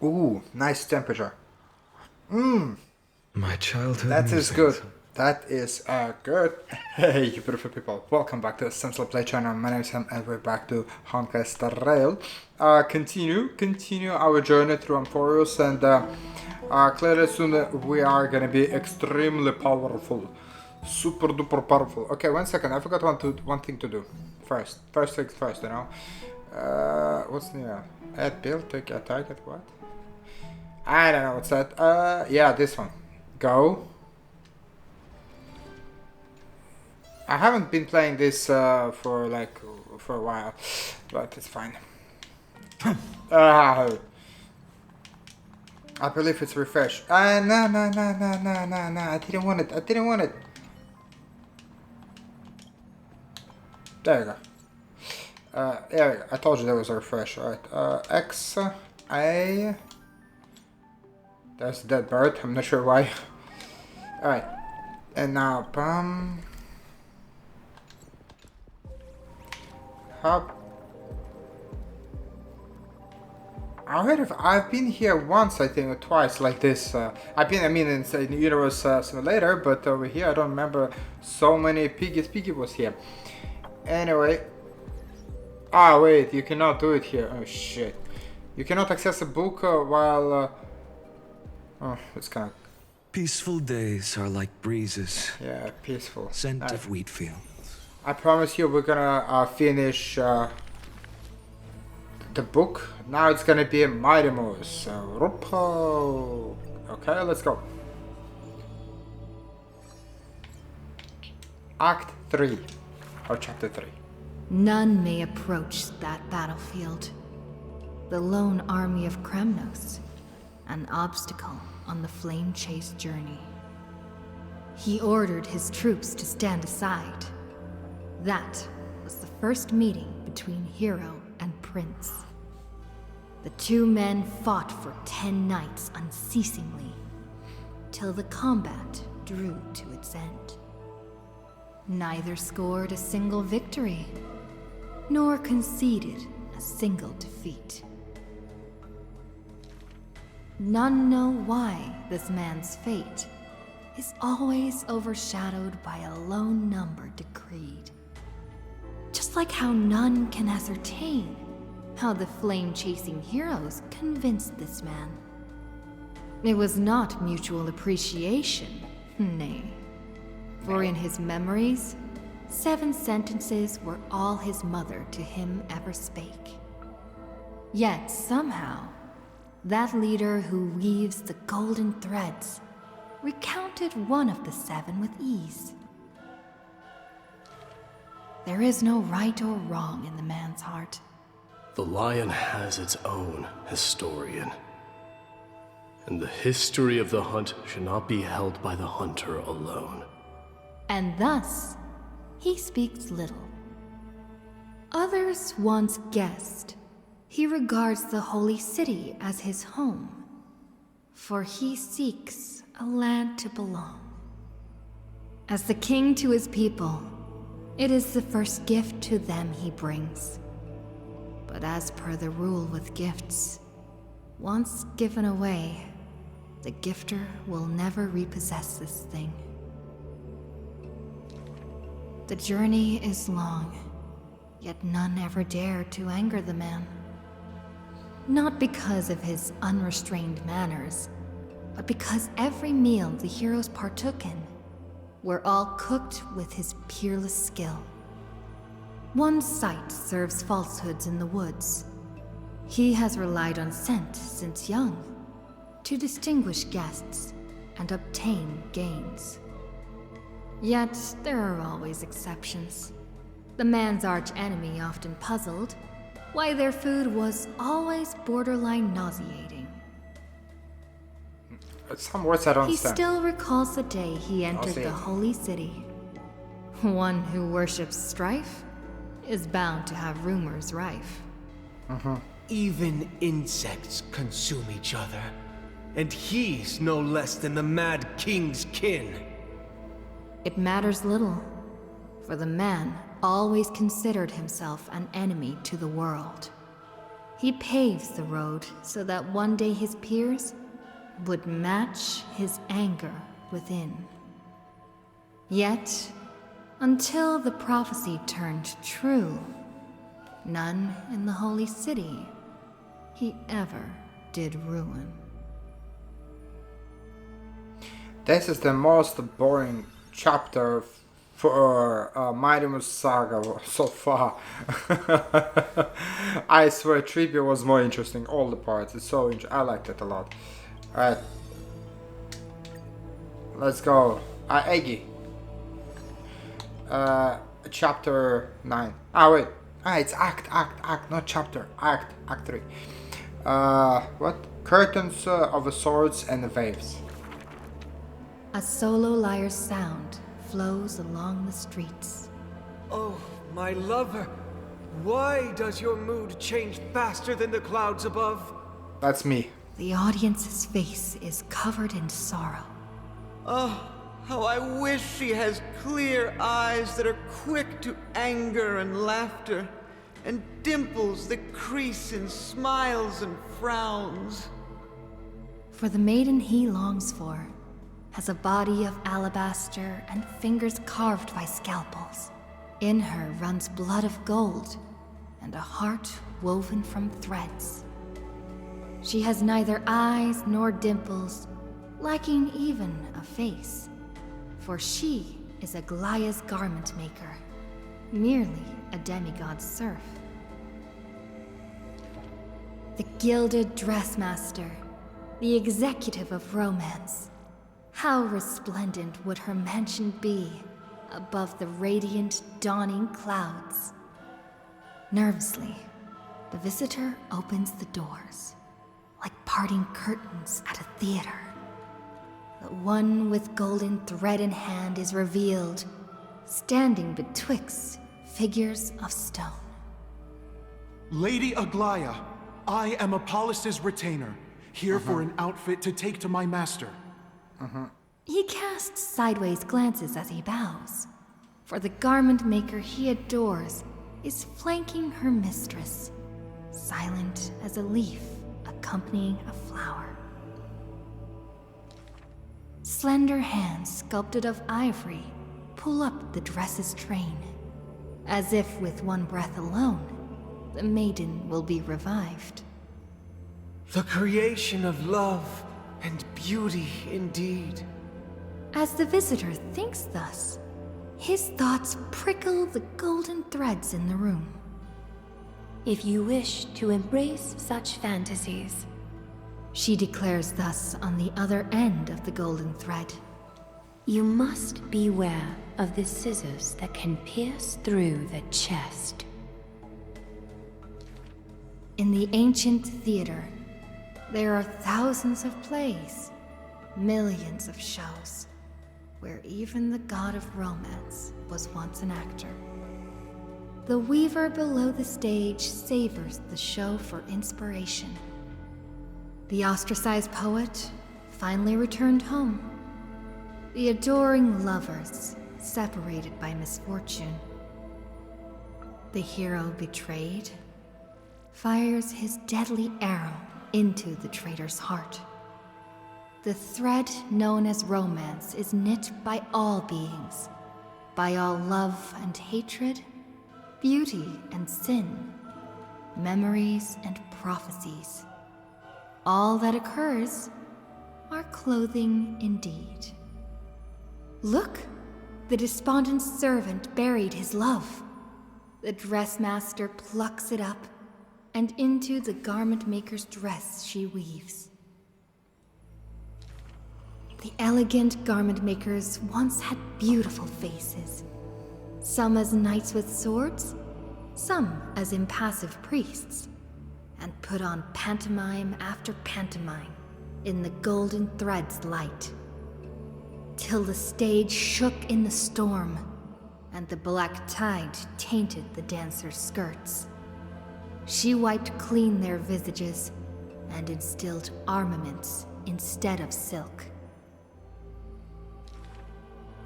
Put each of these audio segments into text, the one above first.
Ooh, nice temperature. Mmm. My childhood. That is musings. good. That is good. Hey, you beautiful people. Welcome back to the SamSlamPlay channel. My name is Sam and we're back to Honkai Trail. Continue our journey through HoYoverse, and clearly soon we are gonna be extremely powerful. Super duper powerful. Okay, 1 second. I forgot one thing to do. First things first, you know. What's new? Add build, take a target, what? I don't know what's that. Yeah, this one. Go. I haven't been playing this for a while, but it's fine. I believe it's refresh. No, I didn't want it. There you go. There we go. I told you there was a refresh, right? X, A. There's a dead bird. I'm not sure why. Alright. And now, hop. I've been here once, I think, or twice, like this. I mean, in Universe Simulator, but over here I don't remember so many piggies. Piggy was here. Anyway. Ah, wait, you cannot do it here. Oh, shit. You cannot access a book while... Oh, it's kind of... Peaceful days are like breezes. Yeah, peaceful. Scent of wheat fields. I promise you we're gonna finish the book. Now it's gonna be a Mighty Moose. Okay, let's go. Act 3. Or Chapter 3. None may approach that battlefield. The lone army of Kremnos, an obstacle on the flame-chased journey. He ordered his troops to stand aside. That was the first meeting between hero and prince. The two men fought for 10 nights unceasingly, till the combat drew to its end. Neither scored a single victory, nor conceded a single defeat. None know why this man's fate is always overshadowed by a lone number decreed. Just like how none can ascertain how the flame-chasing heroes convinced this man. It was not mutual appreciation, nay. For in his memories, 7 sentences were all his mother to him ever spake. Yet somehow, that leader who weaves the golden threads recounted one of the 7 with ease. There is no right or wrong in the man's heart. The lion has its own historian. And the history of the hunt should not be held by the hunter alone. And thus, he speaks little. Others once guessed he regards the holy city as his home, for he seeks a land to belong. As the king to his people, it is the first gift to them he brings. But as per the rule with gifts, once given away, the gifter will never repossess this thing. The journey is long, yet none ever dare to anger the man. Not because of his unrestrained manners, but because every meal the heroes partook in were all cooked with his peerless skill. One sight serves falsehoods in the woods. He has relied on scent since young to distinguish guests and obtain gains. Yet there are always exceptions. The man's arch-enemy often puzzled why their food was always borderline nauseating. Some words I don't He understand. still recalls the day he entered the holy city. One who worships strife is bound to have rumors rife. Even insects consume each other, and he's no less than the Mad King's kin. It matters little, for the man always considered himself an enemy to the world. He paves the road so that one day his peers would match his anger within. Yet, until the prophecy turned true, none in the holy city he ever did ruin. This is the most boring chapter for Mightymus Saga so far. I swear Trivia was more interesting, all the parts. It's so I liked it a lot. Alright. Let's go. Eggy. Chapter 9. Wait. It's act, not chapter. Act 3. What? Curtains of swords and waves. A solo lyre's sound flows along the streets. Oh, my lover, why does your mood change faster than the clouds above? That's me. The audience's face is covered in sorrow. Oh, how I wish she has clear eyes that are quick to anger and laughter, and dimples that crease in smiles and frowns. For the maiden he longs for has a body of alabaster and fingers carved by scalpels. In her runs blood of gold and a heart woven from threads. She has neither eyes nor dimples, lacking even a face, for she is Aglaya's garment maker, merely a demigod's serf. The gilded dressmaster, the executive of romance. How resplendent would her mansion be above the radiant, dawning clouds? Nervously, the visitor opens the doors, like parting curtains at a theater. The one with golden thread in hand is revealed, standing betwixt figures of stone. Lady Aglaya, I am Apollos' retainer, here for an outfit to take to my master. He casts sideways glances as he bows, for the garment maker he adores is flanking her mistress, silent as a leaf accompanying a flower. Slender hands sculpted of ivory pull up the dress's train, as if with one breath alone, the maiden will be revived. The creation of love and beauty indeed. As the visitor thinks thus, his thoughts prickle the golden threads in the room. If you wish to embrace such fantasies, She declares thus on the other end of the golden thread. you must beware of the scissors that can pierce through the chest. In the ancient theater, there are thousands of plays, millions of shows, where even the god of romance was once an actor. The weaver below the stage savors the show for inspiration. The ostracized poet finally returned home. The adoring lovers separated by misfortune. The hero betrayed fires his deadly arrow into the traitor's heart. The thread known as romance is knit by all beings, by all love and hatred, beauty and sin, memories and prophecies. All that occurs are clothing indeed. Look, the despondent servant buried his love. The dressmaster plucks it up, and into the garment maker's dress she weaves. The elegant garment makers once had beautiful faces, some as knights with swords, some as impassive priests, and put on pantomime after pantomime in the golden thread's light, till the stage shook in the storm, and the black tide tainted the dancers' skirts. She wiped clean their visages and instilled armaments instead of silk.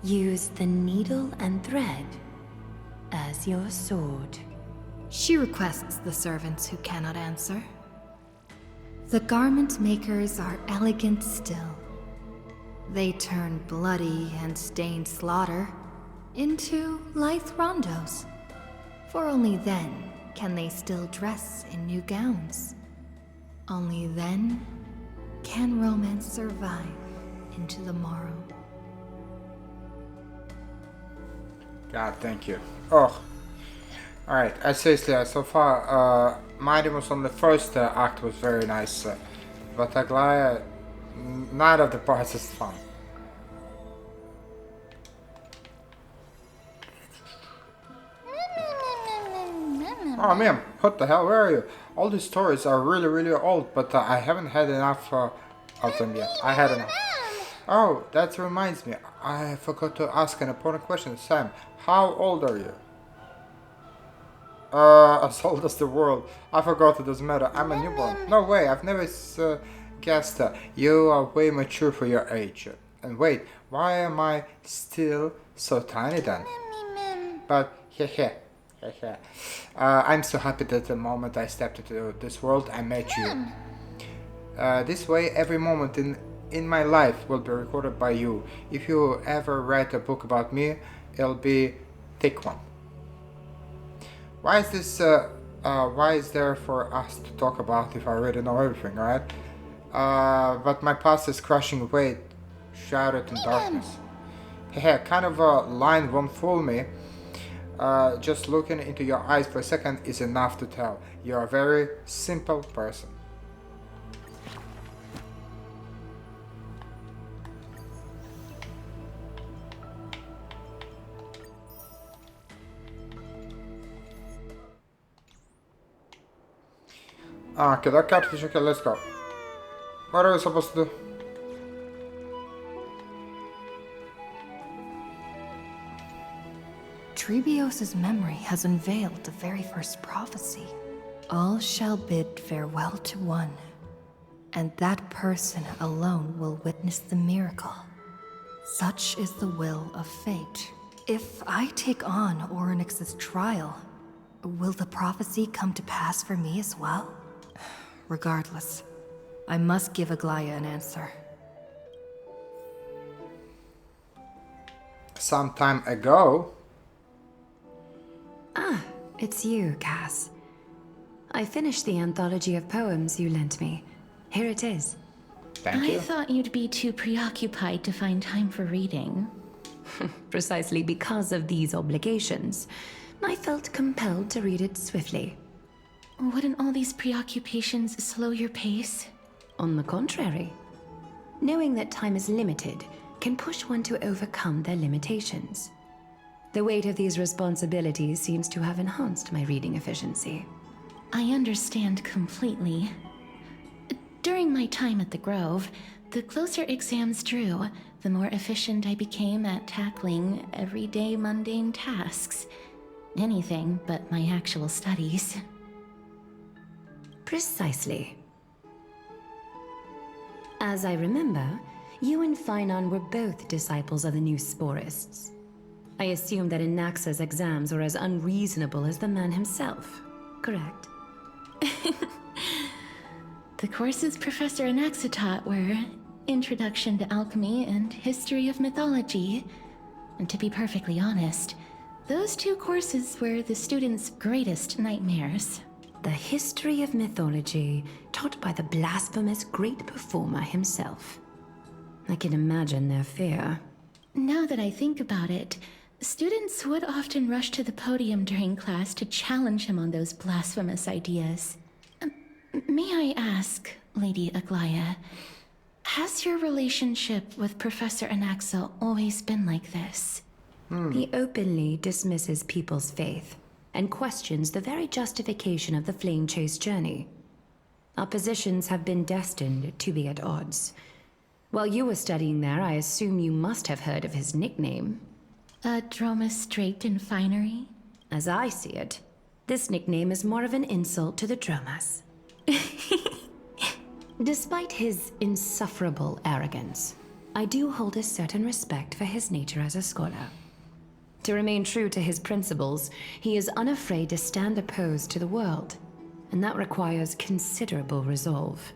Use the needle and thread as your sword. She requests the servants who cannot answer. The garment makers are elegant still. They turn bloody and stained slaughter into lithe rondos. For only then can they still dress in new gowns. Only then can romance survive into the morrow. God, thank you. Oh. Alright, seriously, so far, Mightymus on the first act was very nice, but Aglaya, none of the parts is fun. Oh man, what the hell, where are you? All these stories are really, really old, but I haven't had enough of them yet. I had enough. Oh, that reminds me, I forgot to ask an important question. Sam, how old are you? As old as the world. I forgot, it doesn't matter. I'm a newborn. No way, I've never guessed that. You are way mature for your age. And wait, why am I still so tiny then? But, I'm so happy that the moment I stepped into this world, I met you. This way, every moment in my life will be recorded by you. If you ever write a book about me, it'll be thick one. Why is this, why is there for us to talk about if I already know everything, right? But my past is crushing weight, shrouded in darkness. Hey, kind of a line won't fool me. Just looking into your eyes for a second is enough to tell. You're a very simple person. Okay, that catfish, okay, let's go. What are we supposed to do? Trebios's memory has unveiled the very first prophecy. All shall bid farewell to one, and that person alone will witness the miracle. Such is the will of fate. If I take on Oronyx's trial, will the prophecy come to pass for me as well? Regardless, I must give Aglaya an answer. Some time ago. Ah, it's you, Cass. I finished the anthology of poems you lent me. Here it is. Thank you. I thought you'd be too preoccupied to find time for reading. Precisely because of these obligations, I felt compelled to read it swiftly. Wouldn't all these preoccupations slow your pace? On the contrary, knowing that time is limited can push one to overcome their limitations. The weight of these responsibilities seems to have enhanced my reading efficiency. I understand completely. During my time at the Grove, the closer exams drew, the more efficient I became at tackling everyday mundane tasks. Anything but my actual studies. Precisely. As I remember, you and Finon were both disciples of the new Sporists. I assume that Anaxa's exams were as unreasonable as the man himself, correct? The courses Professor Anaxa taught were Introduction to Alchemy and History of Mythology. And to be perfectly honest, those two courses were the students' greatest nightmares. The history of mythology, taught by the blasphemous great performer himself. I can imagine their fear. Now that I think about it, students would often rush to the podium during class to challenge him on those blasphemous ideas. May I ask, Lady Aglaya, has your relationship with Professor Anaxa always been like this? He openly dismisses people's faith and questions the very justification of the Flame Chase journey. Our positions have been destined to be at odds. While you were studying there, I assume you must have heard of his nickname. Droma Straight in Finery? As I see it, this nickname is more of an insult to the Dromas. Despite his insufferable arrogance, I do hold a certain respect for his nature as a scholar. To remain true to his principles, he is unafraid to stand opposed to the world, and that requires considerable resolve.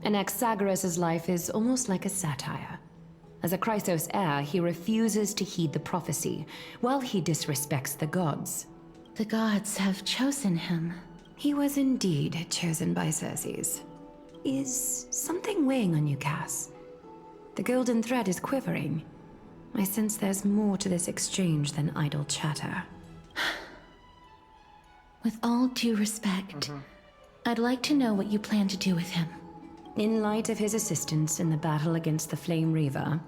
Anaxagoras' life is almost like a satire. As a Chrysos heir, he refuses to heed the prophecy, while he disrespects the gods. The gods have chosen him. He was indeed chosen by Circes. Is something weighing on you, Cass? The golden thread is quivering. I sense there's more to this exchange than idle chatter. With all due respect, I'd like to know what you plan to do with him. In light of his assistance in the battle against the Flame Reaver,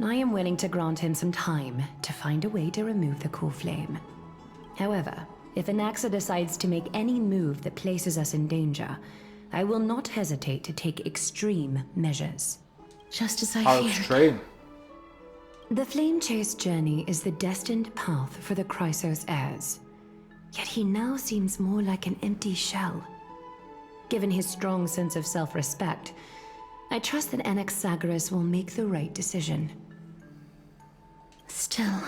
I am willing to grant him some time to find a way to remove the cool flame. However, if Anaxa decides to make any move that places us in danger, I will not hesitate to take extreme measures. Just as I How feared. extreme? The Flame Chase journey is the destined path for the Chrysos heirs. Yet he now seems more like an empty shell. Given his strong sense of self-respect, I trust that Anaxagoras will make the right decision. Still,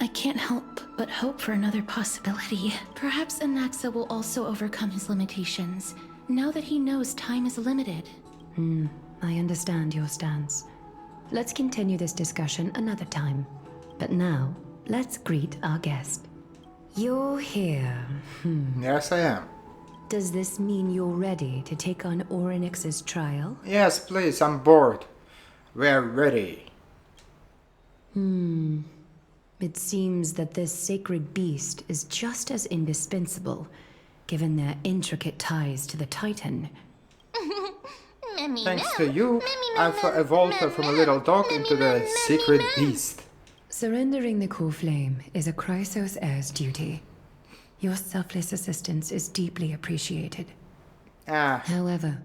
I can't help but hope for another possibility. Perhaps Anaxa will also overcome his limitations, now that he knows time is limited. I understand your stance. Let's continue this discussion another time. But now, let's greet our guest. You're here. Yes, I am. Does this mean you're ready to take on Oronyx's trial? Yes, please, I'm bored. We're ready. It seems that this sacred beast is just as indispensable, given their intricate ties to the Titan. Thanks to you, I've evolved from a little dog into the secret beast. Surrendering the core flame is a Chrysos heir's duty. Your selfless assistance is deeply appreciated. However,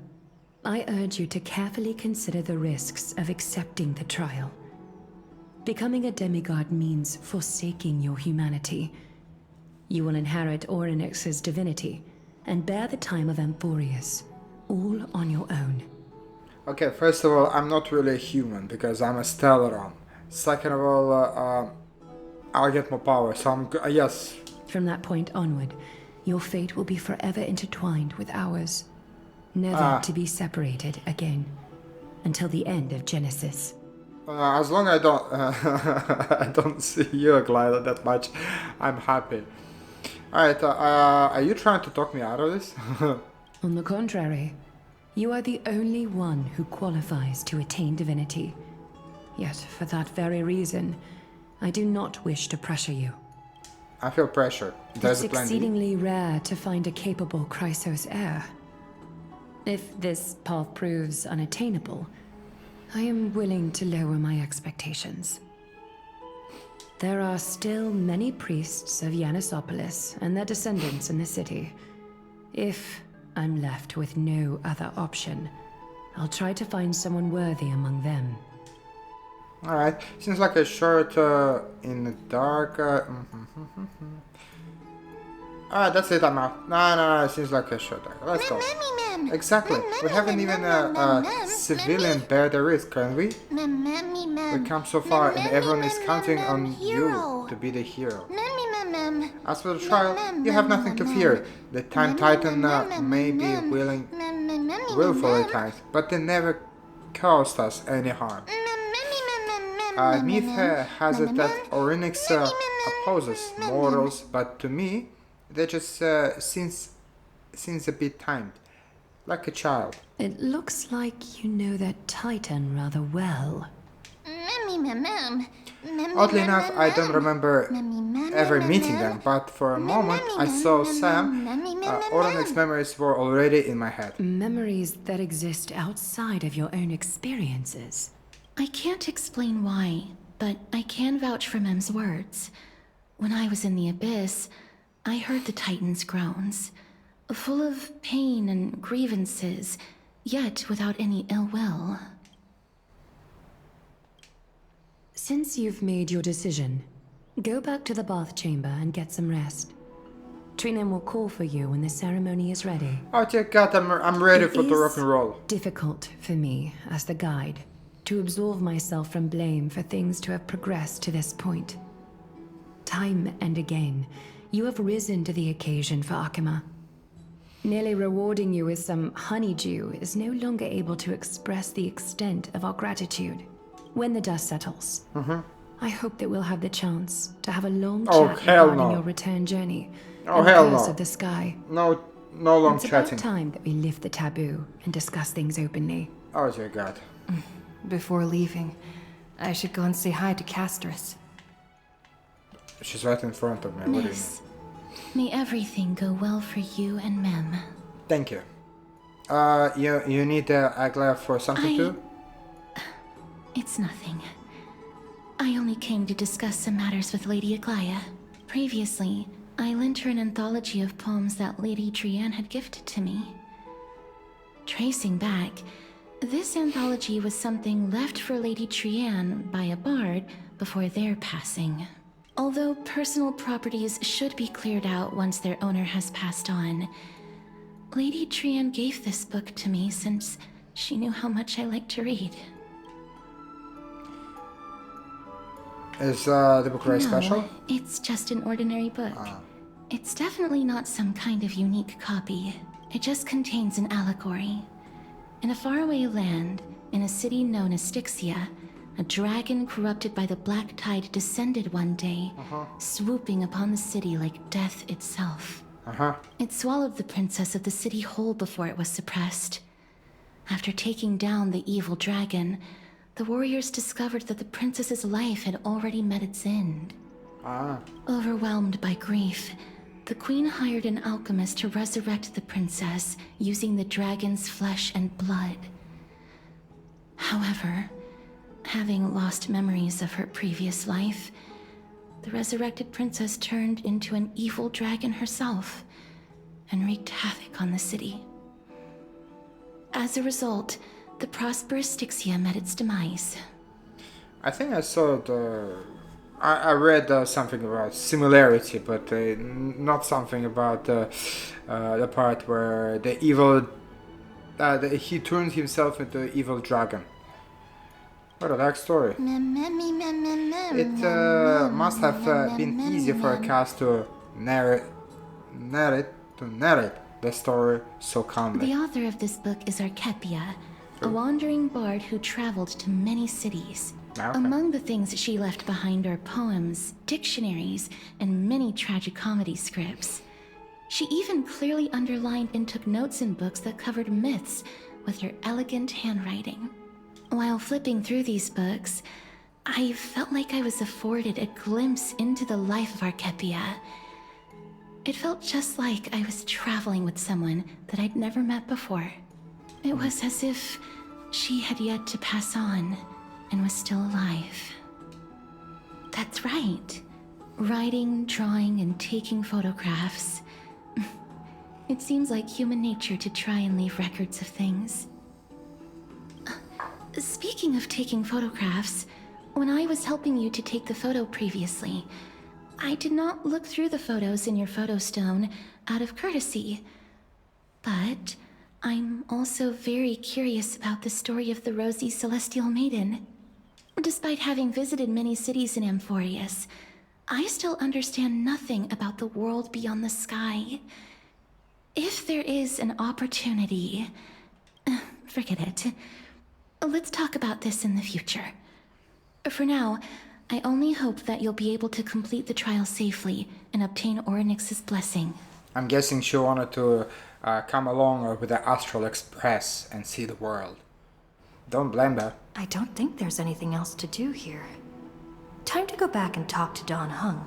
I urge you to carefully consider the risks of accepting the trial. Becoming a demigod means forsaking your humanity. You will inherit Oronyx's divinity and bear the time of Amphorius, all on your own. Okay, first of all, I'm not really a human because I'm a Stellaron. Second of all, I'll get more power, so I'm yes. From that point onward, your fate will be forever intertwined with ours, never to be separated again, until the end of Genesis. As long as I don't, I don't see you, Glider, that much, I'm happy. Alright, are you trying to talk me out of this? On the contrary, you are the only one who qualifies to attain divinity. Yet, for that very reason, I do not wish to pressure you. I feel pressure. There's It's a plan B. exceedingly rare to find a capable Chrysos heir. If this path proves unattainable, I am willing to lower my expectations. There are still many priests of Yanissopolis and their descendants in the city. If I'm left with no other option, I'll try to find someone worthy among them. Alright, seems like a short in the dark. Alright, that's it, I'm out. No, it seems like a short dark. Let's go. Exactly, we haven't even a civilian bear the risk, can we? We come so far and everyone is counting on you to be the hero. As for the trial, you have nothing to fear. The Time Titan may be willful at times, but they never caused us any harm. Myth has it that Oronyx opposes mortals, but to me, they just seems a bit timed, like a child. It looks like you know that Titan rather well. Oddly enough, I don't remember ever meeting them, but for a moment I saw Sam. Oronyx memories were already in my head. Memories that exist outside of your own experiences. I can't explain why, but I can vouch for Mem's words. When I was in the Abyss, I heard the Titan's groans, full of pain and grievances, yet without any ill will. Since you've made your decision, go back to the bath chamber and get some rest. Trinem will call for you when the ceremony is ready. Oh dear God, I'm ready for the rock and roll. Difficult for me, as the guide, to absolve myself from blame for things to have progressed to this point. Time and again, you have risen to the occasion for Akima. Nearly rewarding you with some honeydew is no longer able to express the extent of our gratitude. When the dust settles, I hope that we'll have the chance to have a long chat regarding your return journey. Oh, hell the curse no. of the sky. No long It's chatting. about time that we lift the taboo and discuss things openly. Oh dear God. Before leaving, I should go and say hi to Castris. She's right in front of me. What do you mean? Miss, may everything go well for you and Mem. Thank you. You need Aglaia for something too? It's nothing. I only came to discuss some matters with Lady Aglaia. Previously, I lent her an anthology of poems that Lady Trianne had gifted to me. Tracing back, this anthology was something left for Lady Trianne by a bard before their passing. Although personal properties should be cleared out once their owner has passed on, Lady Trianne gave this book to me since she knew how much I like to read. Is the book very No, special? it's just an ordinary book. It's definitely not some kind of unique copy. It just contains an allegory. In a faraway land, in a city known as Styxia, a dragon corrupted by the black tide descended one day, swooping upon the city like death itself. It swallowed the princess of the city whole before it was suppressed. After taking down the evil dragon, the warriors discovered that the princess's life had already met its end. Overwhelmed by grief, the queen hired an alchemist to resurrect the princess using the dragon's flesh and blood. However, having lost memories of her previous life, the resurrected princess turned into an evil dragon herself and wreaked havoc on the city. As a result, the prosperous Styxia met its demise. I think I saw the... I read something about similarity, but not something about the part where the evil... he turned himself into an evil dragon. What a dark story. It must have been easy for a cast to narrate the story so calmly. The author of this book is Archepia, a wandering bard who traveled to many cities. Among the things she left behind are poems, dictionaries, and many tragicomedy scripts. She even clearly underlined and took notes in books that covered myths with her elegant handwriting. While flipping through these books, I felt like I was afforded a glimpse into the life of Archepia. It felt just like I was traveling with someone that I'd never met before. It was as if she had yet to pass on and was still alive. That's right. Writing, drawing, and taking photographs. It seems like human nature to try and leave records of things. Speaking of taking photographs, when I was helping you to take the photo previously, I did not look through the photos in your photo stone out of courtesy. But I'm also very curious about the story of the Rosy Celestial Maiden. Despite having visited many cities in Amphorius, I still understand nothing about the world beyond the sky. If there is an opportunity... forget it. Let's talk about this in the future. For now, I only hope that you'll be able to complete the trial safely and obtain Oronyx's blessing. I'm guessing she wanted to come along with the Astral Express and see the world. Don't blame her. I don't think there's anything else to do here. Time to go back and talk to Don Hung.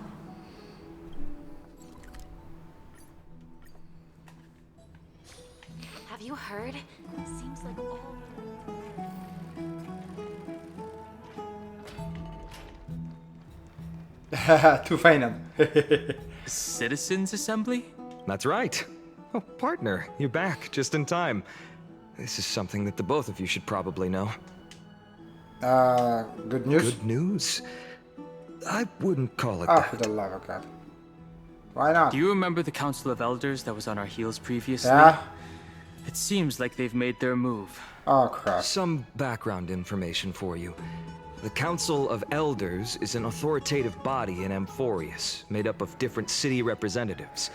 Have you heard? Seems like all... Too fine. Citizens Assembly? That's right. Oh, partner, you're back just in time. This is something that the both of you should probably know. Good news? Good news? I wouldn't call it Oh, that. for the love of God. Why not? Do you remember the Council of Elders that was on our heels previously? Yeah? It seems like they've made their move. Oh, crap. Some background information for you. The Council of Elders is an authoritative body in Amphorius, made up of different city representatives.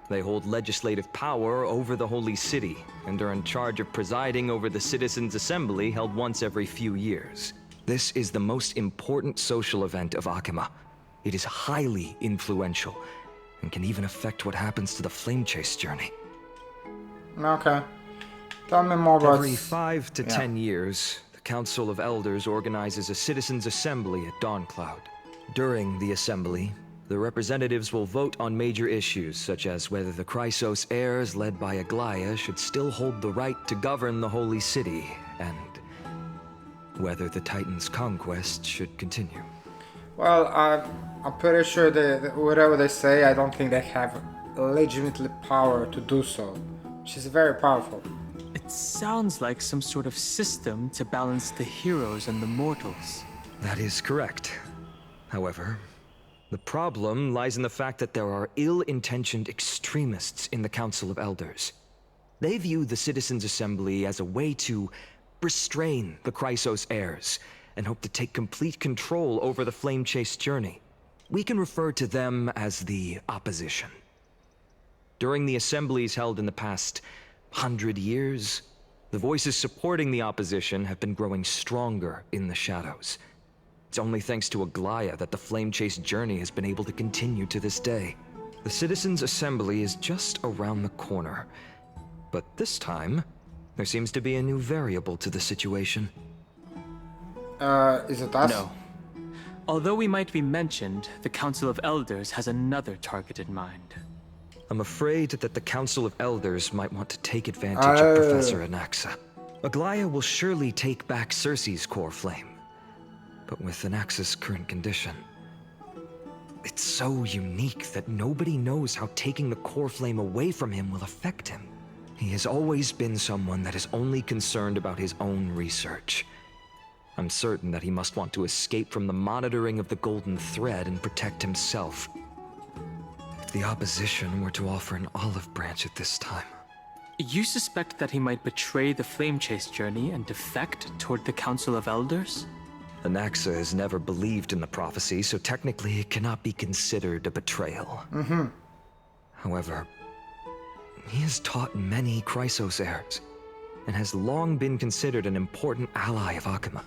They hold legislative power over the Holy City, and are in charge of presiding over the Citizens' Assembly held once every few years. This is the most important social event of Akima. It is highly influential, and can even affect what happens to the Flame Chase journey. Okay. Tell me more about... Every 5 to 10 years, the Council of Elders organizes a Citizens' Assembly at Dawncloud. During the assembly, the representatives will vote on major issues, such as whether the Chrysos heirs led by Aglaia should still hold the right to govern the Holy City, and whether the Titan's conquest should continue. Well, I'm pretty sure that whatever they say, I don't think they have legitimately power to do so. Which is very powerful. It sounds like some sort of system to balance the heroes and the mortals. That is correct. However, the problem lies in the fact that there are ill-intentioned extremists in the Council of Elders. They view the Citizens' Assembly as a way to restrain the Chrysos heirs, and hope to take complete control over the Flame Chase journey. We can refer to them as the opposition. During the assemblies held in the past 100 years, the voices supporting the opposition have been growing stronger in the shadows. It's only thanks to Aglaia that the Flame Chase journey has been able to continue to this day. The Citizens' Assembly is just around the corner. But this time, there seems to be a new variable to the situation. Is it us? No. Although we might be mentioned, the Council of Elders has another target in mind. I'm afraid that the Council of Elders might want to take advantage of Professor Anaxa. Aglaia will surely take back Circe's core flame. But with Anaxa's current condition, it's so unique that nobody knows how taking the core flame away from him will affect him. He has always been someone that is only concerned about his own research. I'm certain that he must want to escape from the monitoring of the Golden Thread and protect himself. If the opposition were to offer an olive branch at this time... You suspect that he might betray the Flame Chase journey and defect toward the Council of Elders? Anaxa has never believed in the prophecy, so technically it cannot be considered a betrayal. However, he has taught many Chrysos heirs, and has long been considered an important ally of Akima.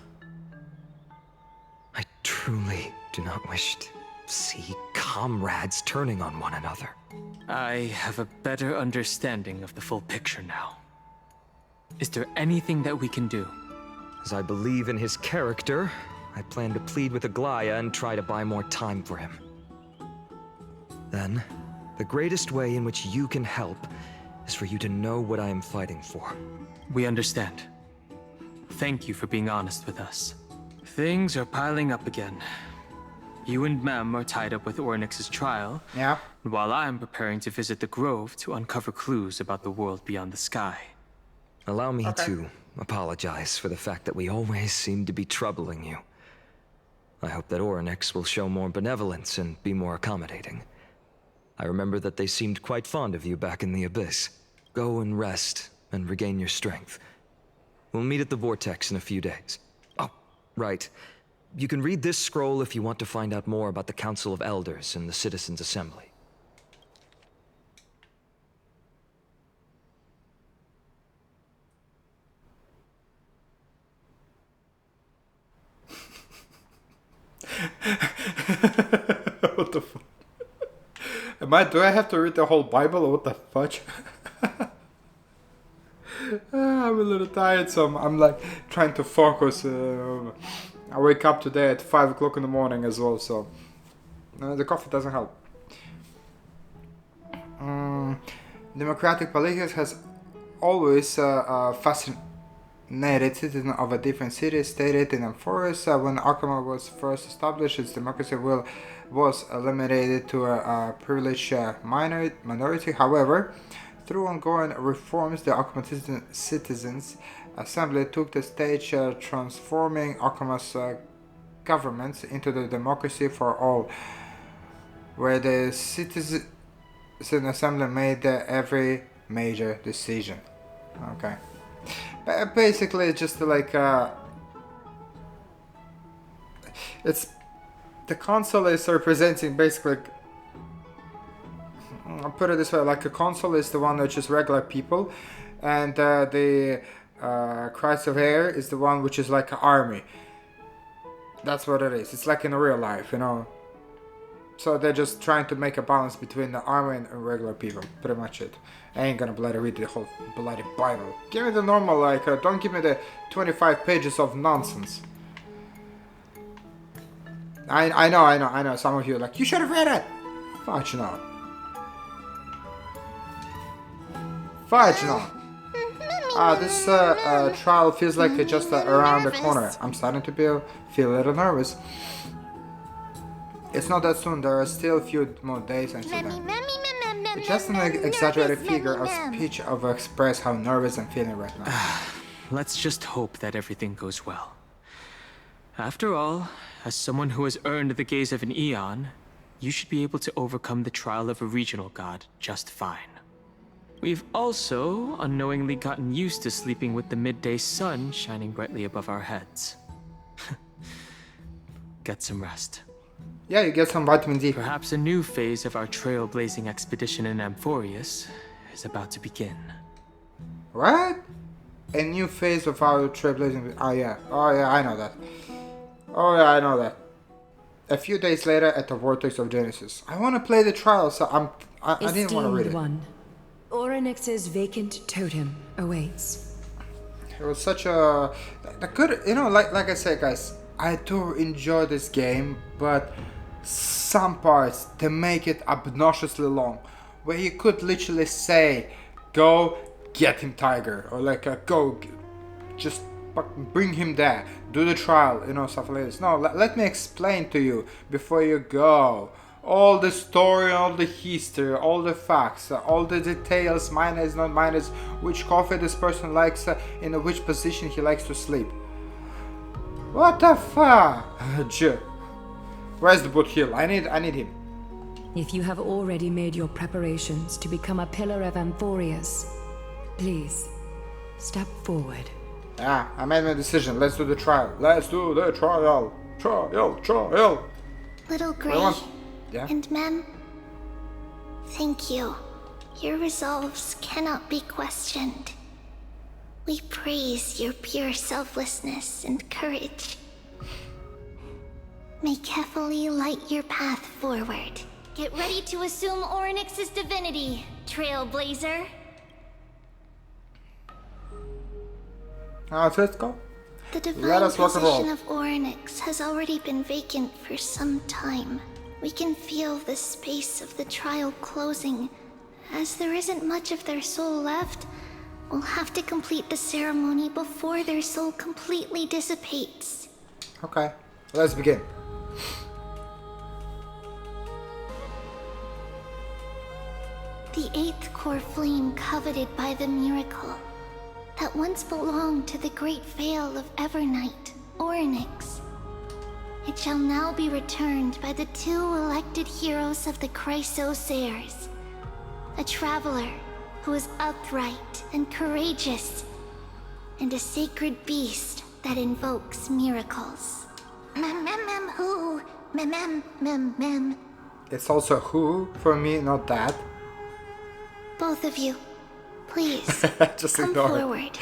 I truly do not wish to see comrades turning on one another. I have a better understanding of the full picture now. Is there anything that we can do? As I believe in his character, I plan to plead with Aglaia and try to buy more time for him. Then, the greatest way in which you can help is for you to know what I am fighting for. We understand. Thank you for being honest with us. Things are piling up again. You and Mem are tied up with Oronyx's trial, while I'm preparing to visit the Grove to uncover clues about the world beyond the sky. Allow me to apologize for the fact that we always seem to be troubling you. I hope that Oronyx will show more benevolence and be more accommodating. I remember that they seemed quite fond of you back in the Abyss. Go and rest and regain your strength. We'll meet at the Vortex in a few days. Oh, right. You can read this scroll if you want to find out more about the Council of Elders and the Citizens' Assembly. What the fuck? Do I have to read the whole Bible or what the fudge? I'm a little tired, so I'm like trying to focus. I wake up today at 5 o'clock in the morning as well, so the coffee doesn't help. Democratic politics has always fascinated citizens of a different city, stated in Forest. When Akima was first established, its democracy was eliminated to a privileged minority. However, through ongoing reforms, the Akima Citizens Assembly took the stage, transforming Akima's governments into the democracy for all, where the Citizen Assembly made every major decision. Okay. Basically, just like it's the council is representing basically I'll put it this way, like a console is the one which is regular people, and the Christ of Air is the one which is like an army. That's what it is. It's like in real life, you know. So they're just trying to make a balance between the army and regular people. Pretty much it. I ain't gonna bloody read the whole bloody Bible. Give me the normal, like, don't give me the 25 pages of nonsense. I know. Some of you are like, you should have read it. Fudge no. Fudge no. This trial feels like it's just around the corner. I'm starting to feel a little nervous. It's not that soon. There are still a few more days until then. It's just an exaggerated figure of speech of express how nervous I'm feeling right now. Let's just hope that everything goes well. After all, as someone who has earned the gaze of an Eon, you should be able to overcome the trial of a regional god just fine. We've also unknowingly gotten used to sleeping with the midday sun shining brightly above our heads. Get some rest. Yeah, you get some vitamin D. Perhaps a new phase of our trailblazing expedition in Amphorius is about to begin. What? A new phase of our trailblazing... Oh yeah, I know that. A few days later at the Vortex of Genesis. I want to play the trial, so I didn't want to read it. One. Oronyx's vacant totem awaits. It was such a good, you know, like I said, guys, I do enjoy this game, but some parts, they make it obnoxiously long, where you could literally say, go get him, Tiger, or like go just bring him there, do the trial, you know, stuff like this. No, let me explain to you before you go all the story, all the history, all the facts, all the details, minus, not minus, which coffee this person likes, in which position he likes to sleep. What the fuck? Where's the boot heel? I need him. If you have already made your preparations to become a pillar of Amphorius, please step forward. Yeah, I made my decision. Let's do the trial. Trial. Little Grey yeah? and Mem, thank you. Your resolves cannot be questioned. We praise your pure selflessness and courage. May Kefali light your path forward. Get ready to assume Oronyx's divinity, Trailblazer. Let's go. The divine position of Oronyx has already been vacant for some time. We can feel the space of the trial closing. As there isn't much of their soul left, we'll have to complete the ceremony before their soul completely dissipates. Okay, let's begin. The 8th core flame coveted by the miracle that once belonged to the great Veil of Evernight, Oronyx. It shall now be returned by the 2 elected heroes of the Chrysosairs. A traveler who is upright and courageous, and a sacred beast that invokes miracles. Who? It's also who for me, not that. Both of you, please, just come ignore forward.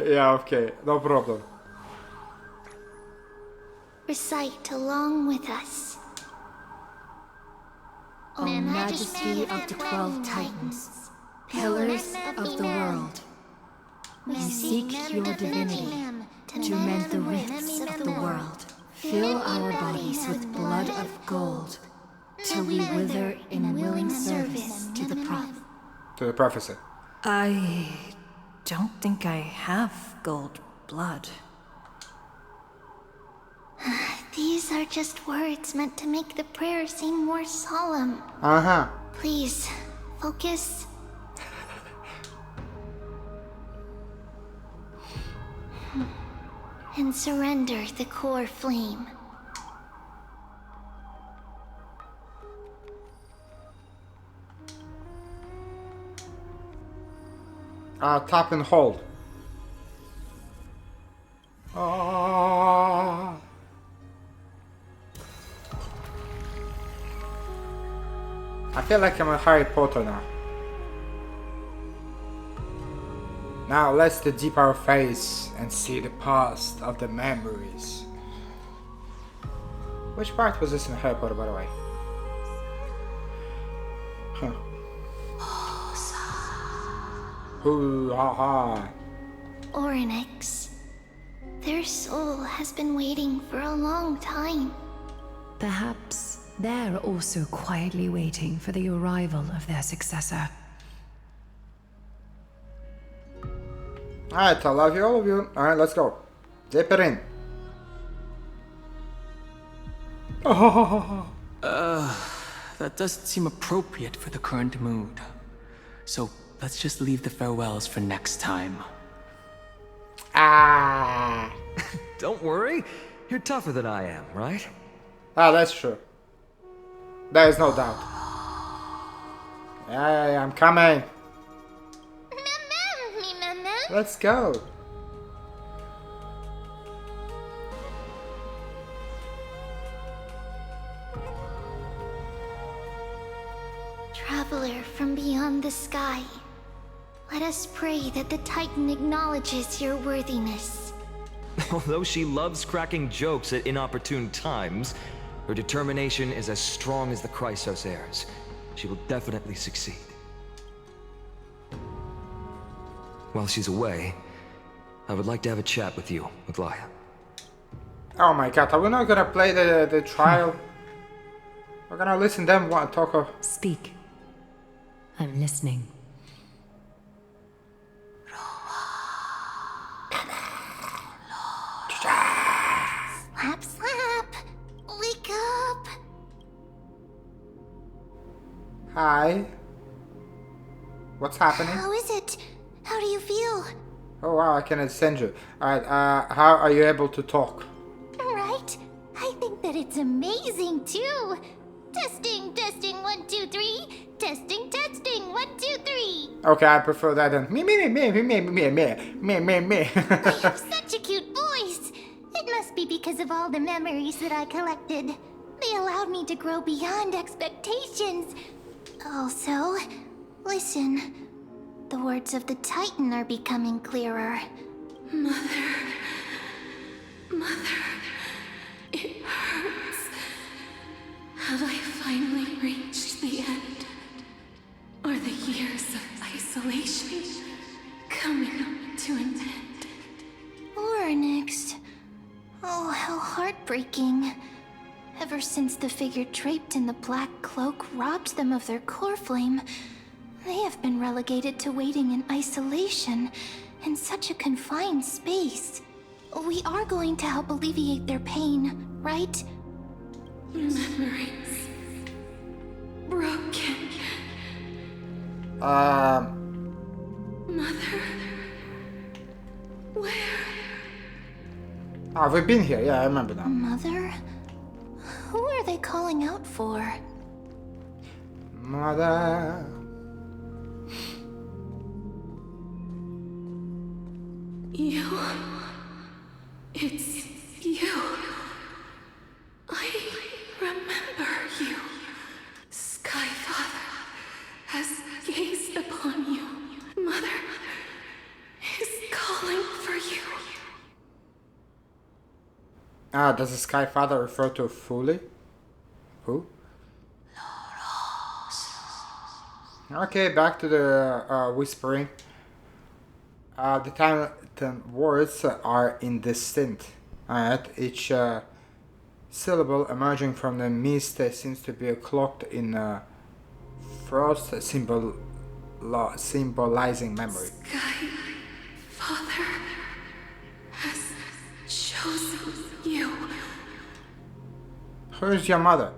Yeah, okay, no problem. Recite along with us. O Majesty of the 12 Titans, Pillars of the world, we seek your divinity to mend the rifts of the world. Fill our bodies with blood of gold, till we wither in willing service to the prophet. To the prophecy. I don't think I have gold blood. These are just words meant to make the prayer seem more solemn. Uh-huh. Please, focus. And surrender the core flame. Tap and hold. I feel like I'm a Harry Potter now. Now let's dip our face and see the past of the memories. Which part was this in Harry Potter, by the way? Huh. Hoo-ha-ha. Oronyx. Their soul has been waiting for a long time. Perhaps they're also quietly waiting for the arrival of their successor. Alright, I love you, all of you. Alright, let's go. Zip it in. Oh. That doesn't seem appropriate for the current mood. So let's just leave the farewells for next time. Ah. Don't worry, you're tougher than I am, right? Ah, that's true. There is no doubt. Yeah, I'm coming. Let's go. Traveler from beyond the sky, let us pray that the Titan acknowledges your worthiness. Although she loves cracking jokes at inopportune times, her determination is as strong as the Chrysos heirs. She will definitely succeed. While she's away, I would like to have a chat with you, Aglaya. Oh my god, are we not gonna play the trial? We're gonna listen to them want to talk of... Speak. I'm listening. Slap, slap! Wake up! Hi. What's happening? How is it? How do you feel? Oh wow, I can send you. Alright, how are you able to talk? Right? I think that it's amazing too. Testing, testing, 1, 2, 3. Testing, testing, 1, 2, 3. Okay, I prefer that than me. I have such a cute voice. It must be because of all the memories that I collected. They allowed me to grow beyond expectations. Also, listen. The words of the Titan are becoming clearer. Mother, it hurts. Have I finally reached the end? Are the years of isolation coming to an end? Oronyx. Oh, how heartbreaking. Ever since the figure draped in the black cloak robbed them of their core flame, they have been relegated to waiting in isolation in such a confined space. We are going to help alleviate their pain, right? Memories broken. Mother, where? Oh, we've been here. Yeah, I remember now. Mother? Who are they calling out for? Mother. You. It's you. I remember you. Skyfather has gazed upon you. Mother is calling for you. Ah, does the Sky Father refer to Fully? Who? Okay, back to the whispering. The Titan words are indistinct. Alright, each syllable emerging from the mist seems to be cloaked in frost, symbolizing memory. Sky Father has chosen you. Who's your mother?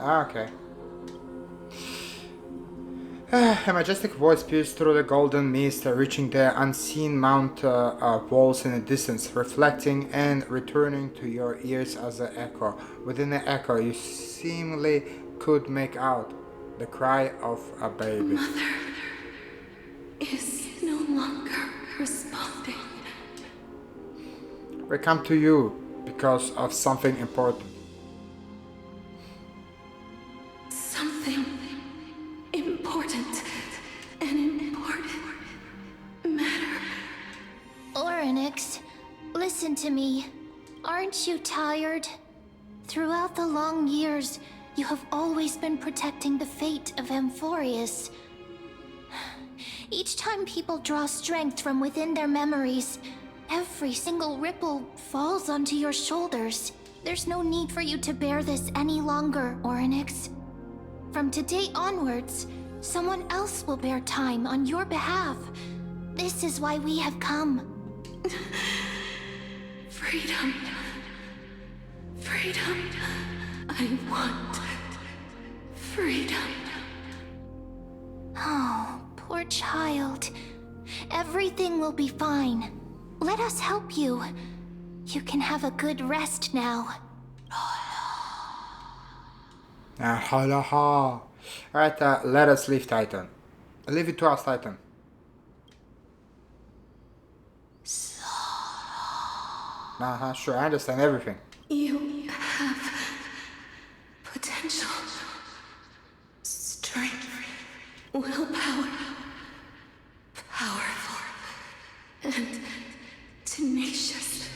Ah, okay. A majestic voice pierced through the golden mist, reaching the unseen mount walls in the distance, reflecting and returning to your ears as an echo. Within the echo, you seemingly could make out the cry of a baby. Mother is no longer responding. We come to you because of something important. Aren't you tired? Throughout the long years, you have always been protecting the fate of Amphorius. Each time people draw strength from within their memories, every single ripple falls onto your shoulders. There's no need for you to bear this any longer, Oronyx. From today onwards, someone else will bear time on your behalf. This is why we have come. Freedom. Freedom. I want freedom. Oh, poor child. Everything will be fine. Let us help you. You can have a good rest now. Alright, let us leave Titan. Leave it to us, Titan. Sure, I understand everything. You have potential, strength, willpower, powerful, and tenacious.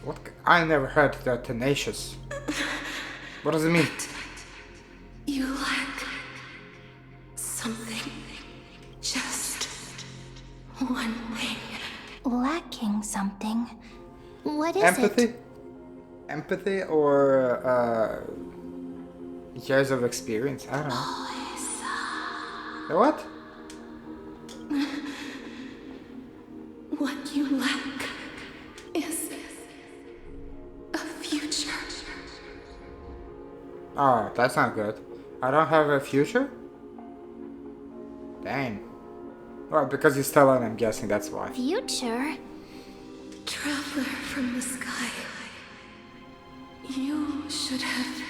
What? I never heard the tenacious. What does it mean? You lack something. Just one thing. Lacking something? What is Empathy? it? Empathy or years of experience? I don't know. The what? What you lack is a future. Oh, that's not good. I don't have a future? Dang. Well, because you're Stellaron, I'm guessing that's why. Future? Traveler from the sky. You should have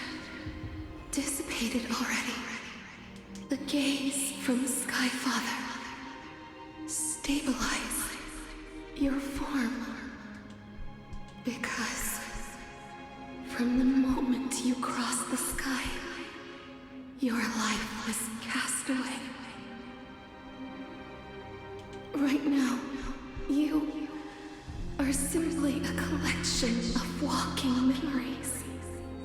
dissipated already. The gaze from the Sky Father. Stabilize your form. Because from the moment you crossed the sky, your life was cast away. Right now, you are simply a collection of walking memories.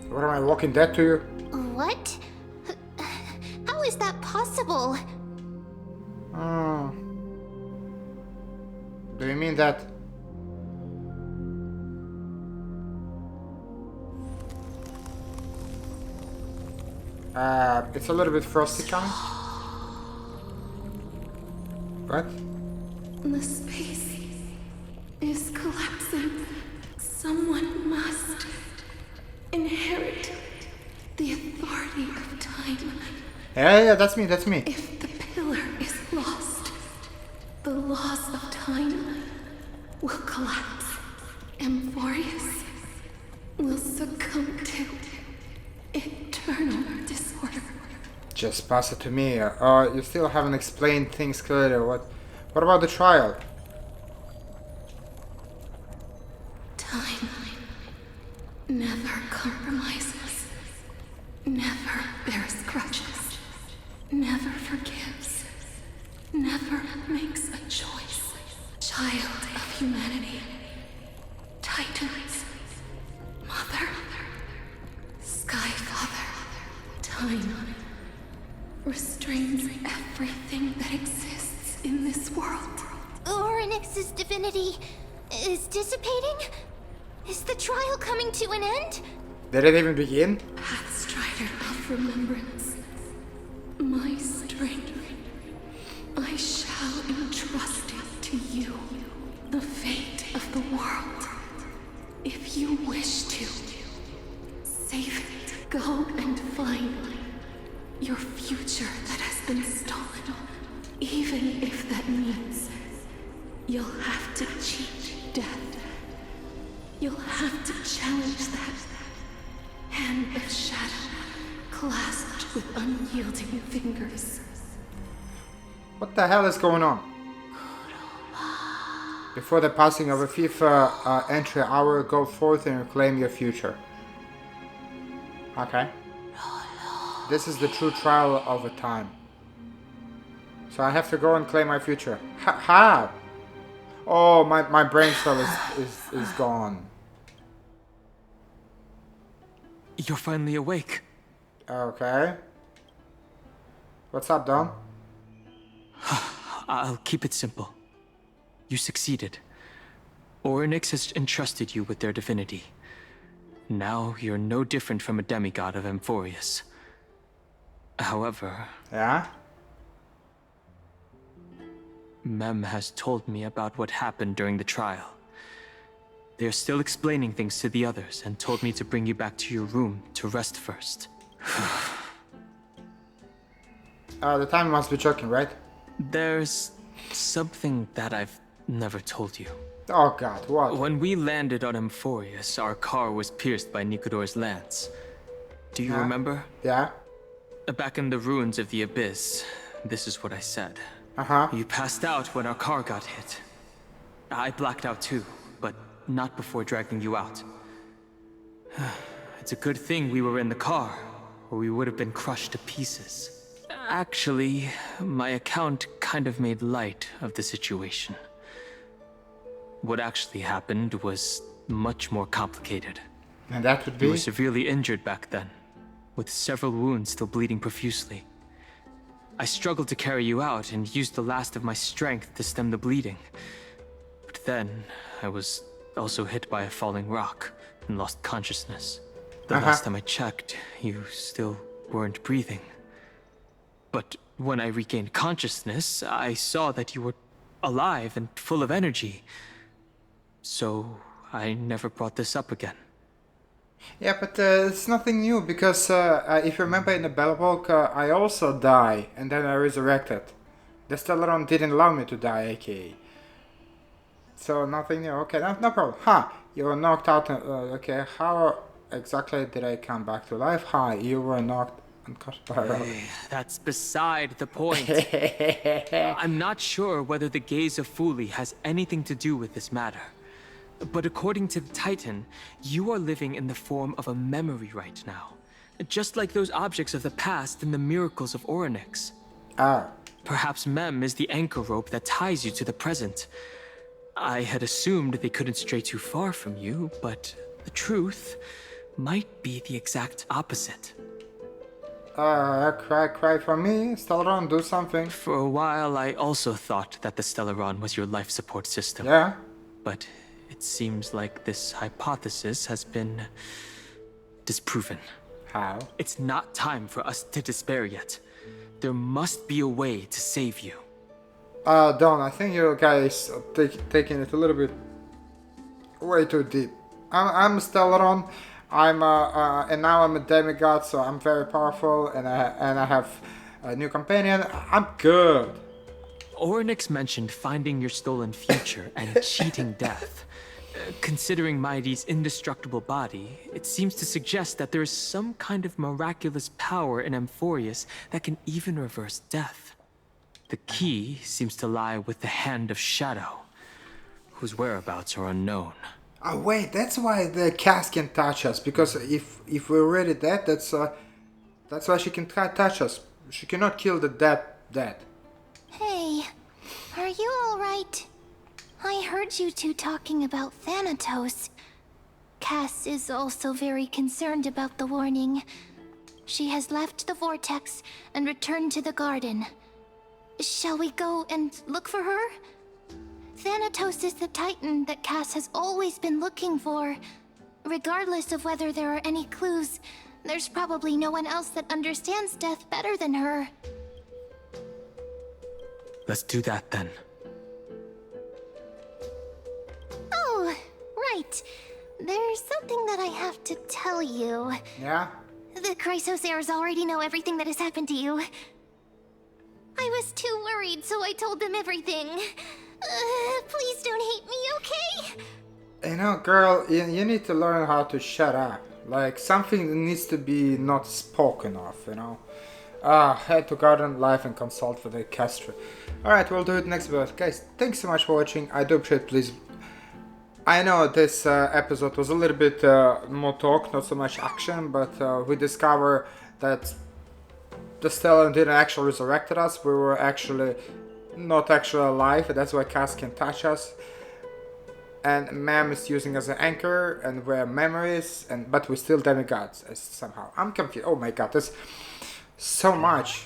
What am I walking dead to you? What? How is that possible? Do you mean that? It's a little bit frosty coming. What? The space is collapsing. Someone must inherit the authority of time. Yeah, that's me. If the pillar is lost, the laws of time will collapse. Amphorius will succumb to eternal disorder. Just pass it to me. You still haven't explained things clearly. What about the trial? Time never compromises, never bears grudges, never forgives, never makes a choice. Child of humanity, Titans, Mother, Sky Father, time restrains everything that exists in this world. Oronyx's divinity is dissipating? Is the trial coming to an end? Did it even begin? Pathstrider of remembrance, my strength, I shall entrust it to you. The fate of the world. If you wish to, save it. Go and find your future that has been stolen. Even if that means you'll have to cheat death. You'll have to challenge that hand of shadow clasped with unyielding fingers. What the hell is going on? Before the passing of a FIFA entry hour, go forth and reclaim your future. Okay. This is the true trial of a time. So I have to go and claim my future. How? Oh, my brain cell is gone. You're finally awake. Okay. What's up, Don? I'll keep it simple. You succeeded. Oronyx has entrusted you with their divinity. Now you're no different from a demigod of Amphorius. However... Yeah? Mem has told me about what happened during the trial. They're still explaining things to the others and told me to bring you back to your room to rest first. The time must be joking, right? There's something that I've never told you. Oh god, what? When we landed on Amphorius, our car was pierced by Nikador's lance. Do you remember? Yeah. Back in the ruins of the Abyss, this is what I said. You passed out when our car got hit. I blacked out too, but not before dragging you out. It's a good thing we were in the car, or we would have been crushed to pieces. Actually, my account kind of made light of the situation. What actually happened was much more complicated. And that would be? You were severely injured back then, with several wounds still bleeding profusely. I struggled to carry you out and used the last of my strength to stem the bleeding. But then, I was also hit by a falling rock and lost consciousness. The last time I checked, you still weren't breathing. But when I regained consciousness, I saw that you were alive and full of energy. So, I never brought this up again. Yeah, but it's nothing new, because if you remember in the Bellwalk, I also died, and then I resurrected. The Stellaron didn't allow me to die, aka. So, nothing new. Okay, no problem. You were knocked out. Okay, how exactly did I come back to life? You were knocked unconscious by a rock. That's beside the point. I'm not sure whether the gaze of Fuli has anything to do with this matter. But according to the Titan, you are living in the form of a memory right now. Just like those objects of the past and the miracles of Oronyx. Perhaps Mem is the anchor rope that ties you to the present. I had assumed they couldn't stray too far from you, but the truth might be the exact opposite. Cry for me, Stellaron, do something. For a while, I also thought that the Stellaron was your life support system. Yeah? But it seems like this hypothesis has been disproven. How? It's not time for us to despair yet. There must be a way to save you. Don, I think you guys are taking it a little bit way too deep. I'm Stellaron. And now I'm a demigod, so I'm very powerful, and I have a new companion. I'm good. Oronyx mentioned finding your stolen future and cheating death. Considering Mighty's indestructible body, it seems to suggest that there is some kind of miraculous power in Amphorius that can even reverse death. The key seems to lie with the Hand of Shadow, whose whereabouts are unknown. Oh wait, that's why the cast can touch us, because if we're already dead, that's why she can touch us. She cannot kill the dead. Hey, are you alright? I heard you two talking about Thanatos. Cass is also very concerned about the warning. She has left the vortex and returned to the garden. Shall we go and look for her? Thanatos is the Titan that Cass has always been looking for. Regardless of whether there are any clues, there's probably no one else that understands death better than her. Let's do that then. Oh, right. There's something that I have to tell you. Yeah? The Chrysosairs already know everything that has happened to you. I was too worried, so I told them everything. Please don't hate me, okay? You know, girl, you need to learn how to shut up. Like, something needs to be not spoken of, you know? Head to Garden Life and consult with the Castro. Alright, we'll do it next video. Guys, thanks so much for watching. I do appreciate it, please. I know this episode was a little bit more talk, not so much action, but we discovered that the Stellaron didn't actually resurrect us. We were actually not actually alive, and that's why Cass can touch us. and Mam is using as an anchor, and we're memories, but we're still demigods somehow. I'm confused. Oh my god, there's so much.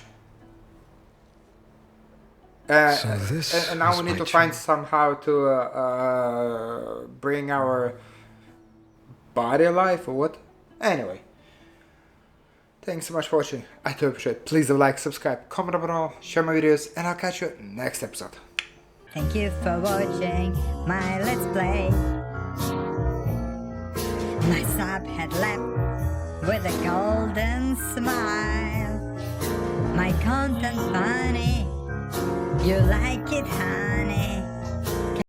So this and now we need to find somehow to bring our body alive, or what? Anyway. Thanks so much for watching. I do appreciate it. Please do like, subscribe, comment below, share my videos, and I'll catch you next episode. Thank you for watching my Let's Play. My sub had left with a golden smile. My content funny, you like it honey.